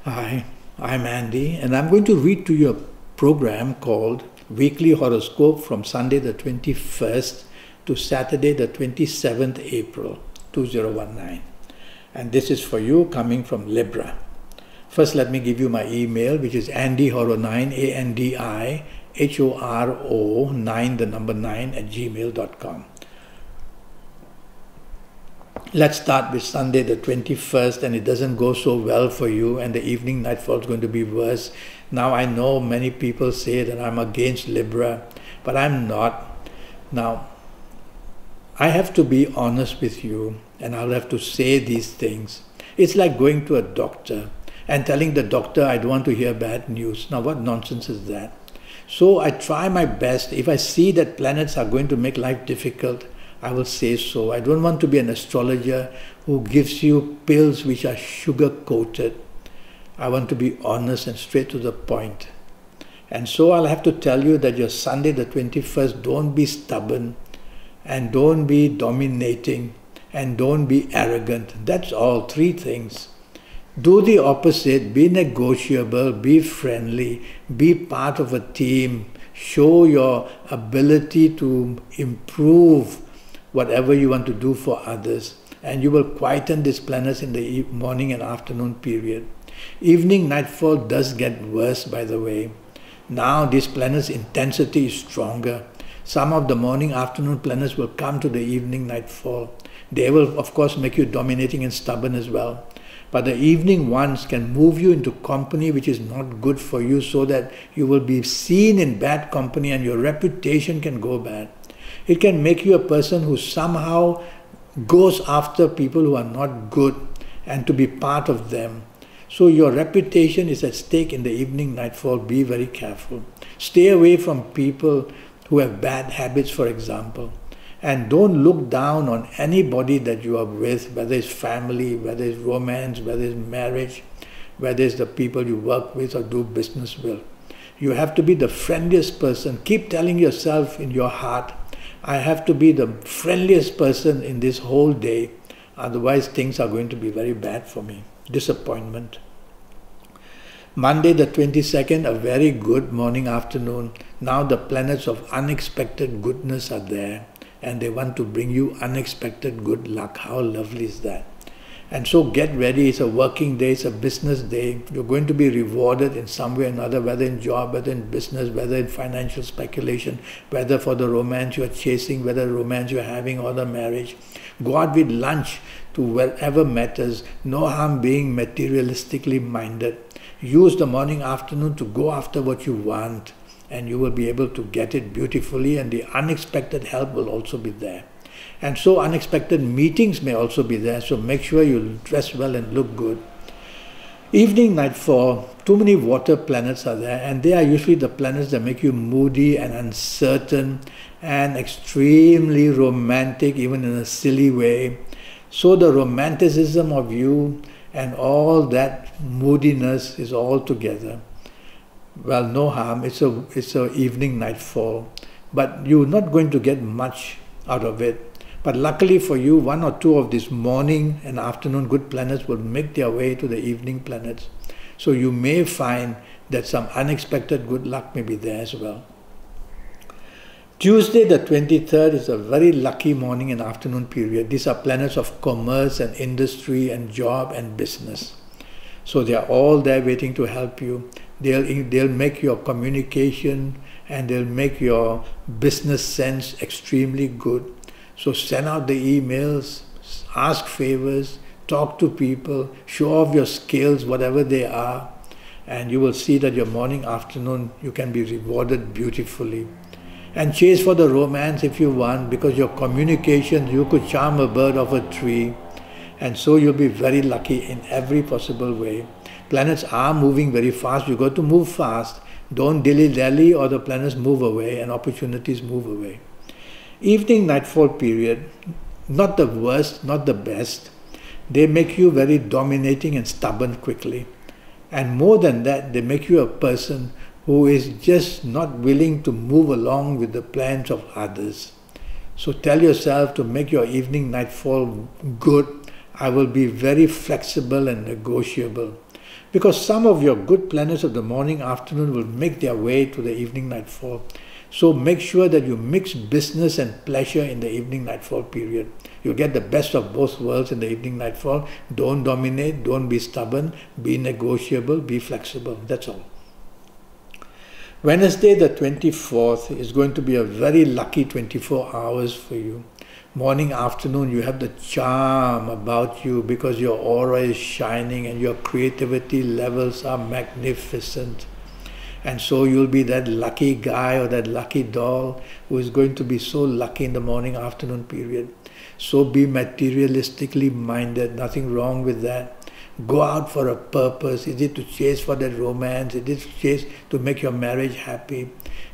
Hi, I'm Andy, and I'm going to read to you a program called Weekly Horoscope from Sunday the 21st to Saturday the 27th April 2019. And this is for you coming from Libra. First, let me give you my email, which is andyhoro9, ANDIHORO 9, the number 9 at gmail.com. Let's start with Sunday the 21st, and it doesn't go so well for you, and the evening nightfall is going to be worse. Now I know many people say that I'm against Libra, but I'm not. Now, I have to be honest with you, and I'll have to say these things. It's like going to a doctor and telling the doctor, I don't want to hear bad news. Now, what nonsense is that? So I try my best. If I see that planets are going to make life difficult, I will say so. I don't want to be an astrologer who gives you pills which are sugar-coated. I want to be honest and straight to the point. And so I'll have to tell you that your Sunday the 21st, don't be stubborn and don't be dominating and don't be arrogant. That's all, three things. Do the opposite, be negotiable, be friendly, be part of a team, show your ability to improve whatever you want to do for others, and you will quieten these planets in the morning and afternoon period. Evening nightfall does get worse, by the way. Now these planets' intensity is stronger. Some of the morning afternoon planets will come to the evening nightfall. They will of course make you dominating and stubborn as well. But the evening ones can move you into company which is not good for you, so that you will be seen in bad company and your reputation can go bad. It can make you a person who somehow goes after people who are not good and to be part of them. So your reputation is at stake in the evening nightfall. Be very careful. Stay away from people who have bad habits, for example. And don't look down on anybody that you are with, whether it's family, whether it's romance, whether it's marriage, whether it's the people you work with or do business with. You have to be the friendliest person. Keep telling yourself in your heart, I have to be the friendliest person in this whole day, otherwise things are going to be very bad for me. Disappointment. Monday the 22nd, a very good morning afternoon. Now the planets of unexpected goodness are there, and they want to bring you unexpected good luck. How lovely is that? And so get ready. It's a working day, it's a business day. You're going to be rewarded in some way or another, whether in job, whether in business, whether in financial speculation, whether for the romance you're chasing, whether romance you're having or the marriage. Go out with lunch to wherever matters. No harm being materialistically minded. Use the morning, afternoon to go after what you want, and you will be able to get it beautifully, and the unexpected help will also be there. And so unexpected meetings may also be there, so make sure you dress well and look good. Evening nightfall, too many water planets are there, and they are usually the planets that make you moody and uncertain and extremely romantic, even in a silly way. So the romanticism of you and all that moodiness is all together. Well, no harm, it's a evening nightfall, but you're not going to get much out of it. But luckily for you, one or two of these morning and afternoon good planets will make their way to the evening planets. So you may find that some unexpected good luck may be there as well. Tuesday the 23rd is a very lucky morning and afternoon period. These are planets of commerce and industry and job and business. So they are all there waiting to help you. They'll make your communication and they'll make your business sense extremely good. So send out the emails, ask favors, talk to people, show off your skills, whatever they are, and you will see that your morning, afternoon, you can be rewarded beautifully. And chase for the romance if you want, because your communication, you could charm a bird off a tree, and so you'll be very lucky in every possible way. Planets are moving very fast. You got to move fast. Don't dilly-dally or the planets move away and opportunities move away. Evening nightfall period, not the worst, not the best. They make you very dominating and stubborn quickly. And more than that, they make you a person who is just not willing to move along with the plans of others. So tell yourself to make your evening nightfall good, I will be very flexible and negotiable. Because some of your good planets of the morning, afternoon will make their way to the evening nightfall. So make sure that you mix business and pleasure in the evening nightfall period. You'll get the best of both worlds in the evening nightfall. Don't dominate, don't be stubborn, be negotiable, be flexible. That's all. Wednesday the 24th is going to be a very lucky 24 hours for you. Morning, afternoon, you have the charm about you because your aura is shining and your creativity levels are magnificent. And so you'll be that lucky guy or that lucky doll who is going to be so lucky in the morning, afternoon period. So be materialistically minded, nothing wrong with that. Go out for a purpose. Is it to chase for that romance? Is it to chase to make your marriage happy?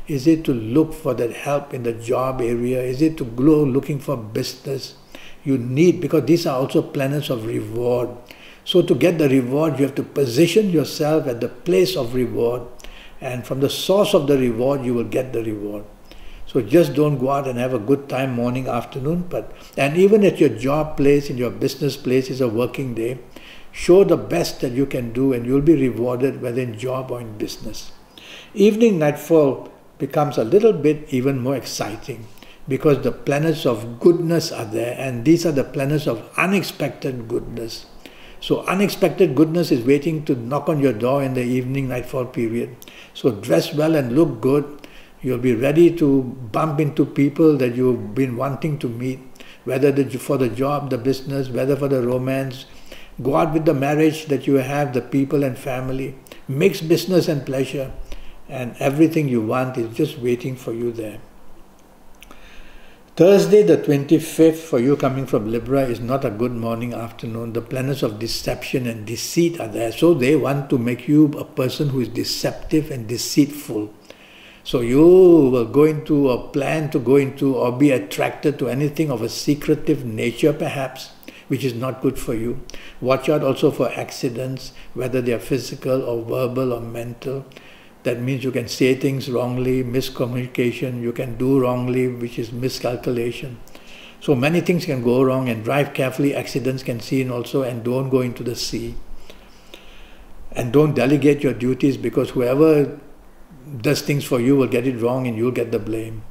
Is it to look for that help in the job area? Is it to go looking for business? You need, because these are also planets of reward. So to get the reward, you have to position yourself at the place of reward. And from the source of the reward, you will get the reward. So just don't go out and have a good time morning, afternoon. And even at your job place, in your business place, is a working day. Show the best that you can do and you'll be rewarded whether in job or in business. Evening nightfall becomes a little bit even more exciting because the planets of goodness are there, and these are the planets of unexpected goodness. So unexpected goodness is waiting to knock on your door in the evening nightfall period. So dress well and look good. You'll be ready to bump into people that you've been wanting to meet, whether for the job, the business, whether for the romance. Go out with the marriage that you have, the people and family. Mix business and pleasure, and everything you want is just waiting for you there. Thursday the 25th for you coming from Libra is not a good morning, afternoon. The planets of deception and deceit are there. So they want to make you a person who is deceptive and deceitful. So you will go into or plan to go into or be attracted to anything of a secretive nature perhaps, which is not good for you. Watch out also for accidents, whether they are physical or verbal or mental. That means you can say things wrongly, miscommunication, you can do wrongly, which is miscalculation. So many things can go wrong, and drive carefully, accidents can seen also, and don't go into the sea. And don't delegate your duties, because whoever does things for you will get it wrong and you'll get the blame.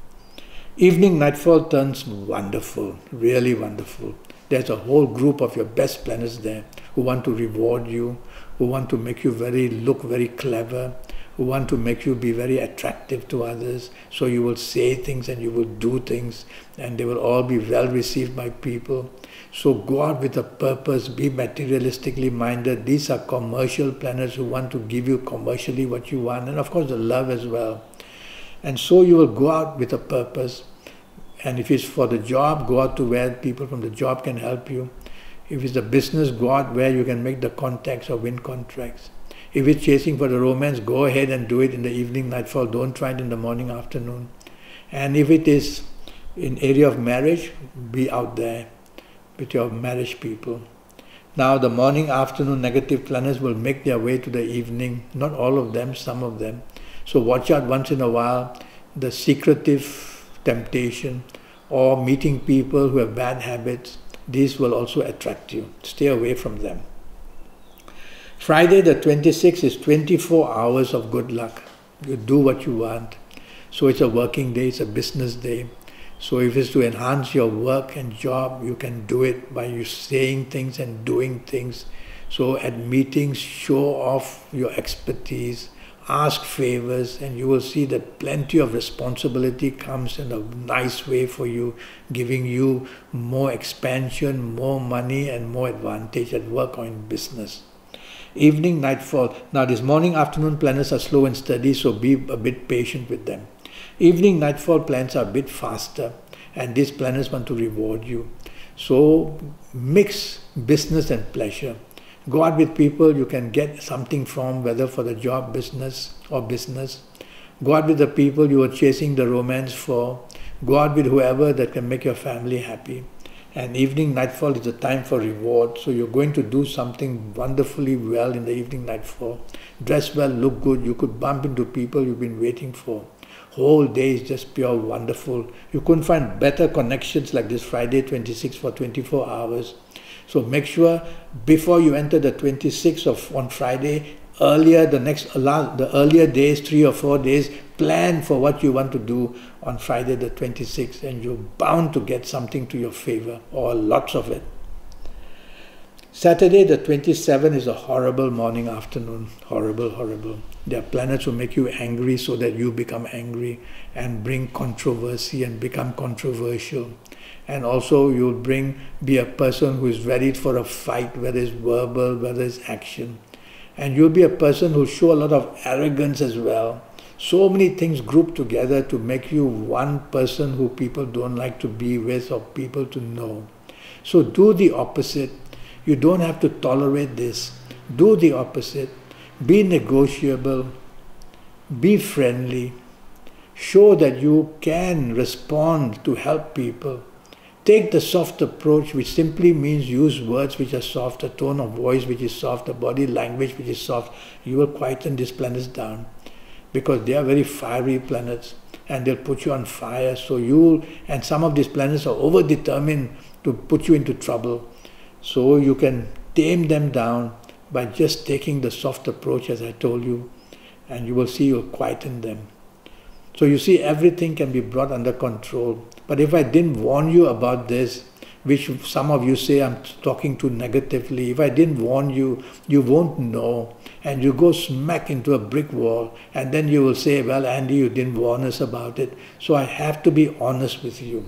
Evening nightfall turns wonderful, really wonderful. There's a whole group of your best planets there who want to reward you, who want to make you look very clever, who want to make you be very attractive to others. So you will say things and you will do things, and they will all be well received by people. So go out with a purpose, be materialistically minded. These are commercial planets who want to give you commercially what you want, and of course the love as well. And so you will go out with a purpose. And if it's for the job, go out to where people from the job can help you. If it's a business, go out where you can make the contacts or win contracts. If it's chasing for the romance, go ahead and do it in the evening nightfall. Don't try it in the morning, afternoon. And if it is in area of marriage, be out there with your marriage people. Now the morning, afternoon negative planets will make their way to the evening. Not all of them, some of them. So watch out once in a while, the secretive temptation or meeting people who have bad habits. These will also attract you. Stay away from them. Friday the 26th is 24 hours of good luck. You do what you want. So it's a working day, it's a business day. So if it's to enhance your work and job, you can do it by you saying things and doing things. So at meetings, show off your expertise, ask favors, and you will see that plenty of responsibility comes in a nice way for you, giving you more expansion, more money, and more advantage at work or in business. Evening, nightfall. Now this morning, afternoon planets are slow and steady, so be a bit patient with them. Evening, nightfall planets are a bit faster, and these planets want to reward you. So mix business and pleasure. Go out with people you can get something from, whether for the job, business or business. Go out with the people you are chasing the romance for. Go out with whoever that can make your family happy. And evening nightfall is a time for reward. So you're going to do something wonderfully well in the evening nightfall. Dress well, look good. You could bump into people you've been waiting for. Whole day is just pure wonderful. You couldn't find better connections like this Friday 26 for 24 hours. So make sure before you enter the 26th of on Friday, earlier the earlier days, 3 or 4 days, plan for what you want to do on Friday the 26th, and you're bound to get something to your favor, or lots of it. Saturday the 27th is a horrible morning, afternoon. Horrible, horrible. There are planets who make you angry so that you become angry and bring controversy and become controversial. And also you'll be a person who is ready for a fight, whether it's verbal, whether it's action. And you'll be a person who'll show a lot of arrogance as well. So many things grouped together to make you one person who people don't like to be with or people to know. So do the opposite. You don't have to tolerate this. Do the opposite. Be negotiable. Be friendly. Show that you can respond to help people. Take the soft approach, which simply means use words which are soft, a tone of voice which is soft, a body language which is soft. You will quieten these planets down, because they are very fiery planets and they'll put you on fire. So and some of these planets are over-determined to put you into trouble. So you can tame them down by just taking the soft approach, as I told you, and you will see you'll quieten them. So you see, everything can be brought under control. But if I didn't warn you about this, which some of you say I'm talking too negatively, if I didn't warn you, you won't know. And you go smack into a brick wall, and then you will say, well, Andy, you didn't warn us about it. So I have to be honest with you.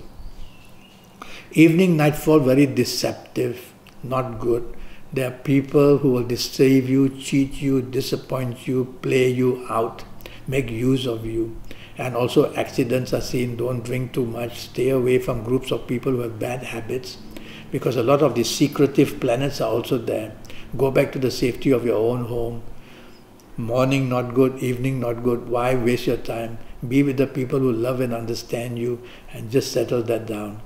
Evening nightfall, very deceptive, not good. There are people who will deceive you, cheat you, disappoint you, play you out, make use of you. And also accidents are seen. Don't drink too much. Stay away from groups of people who have bad habits, because a lot of these secretive planets are also there. Go back to the safety of your own home. Morning not good, evening not good. Why waste your time? Be with the people who love and understand you, and just settle that down.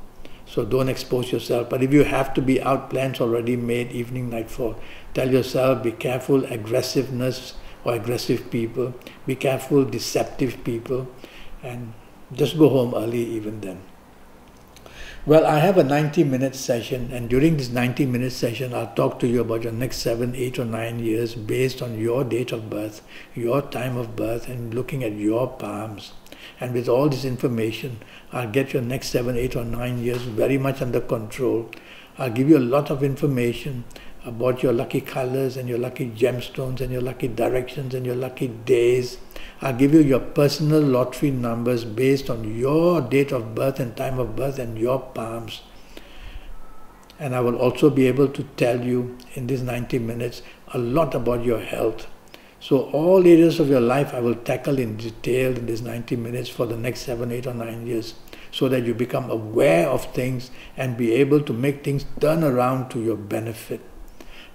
So don't expose yourself. But if you have to be out, plans already made, evening, nightfall, tell yourself, be careful, aggressiveness or aggressive people. Be careful, deceptive people. And just go home early even then. Well, I have a 90-minute session, and during this 90-minute session, I'll talk to you about your next 7, 8 or 9 years based on your date of birth, your time of birth, and looking at your palms. And with all this information, I'll get your next 7, 8 or 9 years very much under control. I'll give you a lot of information about your lucky colors and your lucky gemstones and your lucky directions and your lucky days. I'll give you your personal lottery numbers based on your date of birth and time of birth and your palms. And I will also be able to tell you in these 90 minutes a lot about your health. So all areas of your life I will tackle in detail in these 90 minutes for the next 7, 8 or 9 years, so that you become aware of things and be able to make things turn around to your benefit.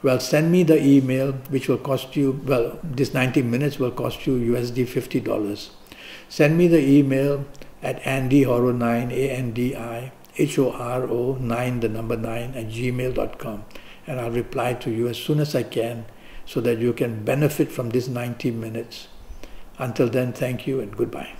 Well, send me the email, which will cost you, well, this 90 minutes will cost you USD $50. Send me the email at andyhoro9, ANDIHORO9, the number 9, at gmail.com. And I'll reply to you as soon as I can, so that you can benefit from this 90 minutes. Until then, thank you and goodbye.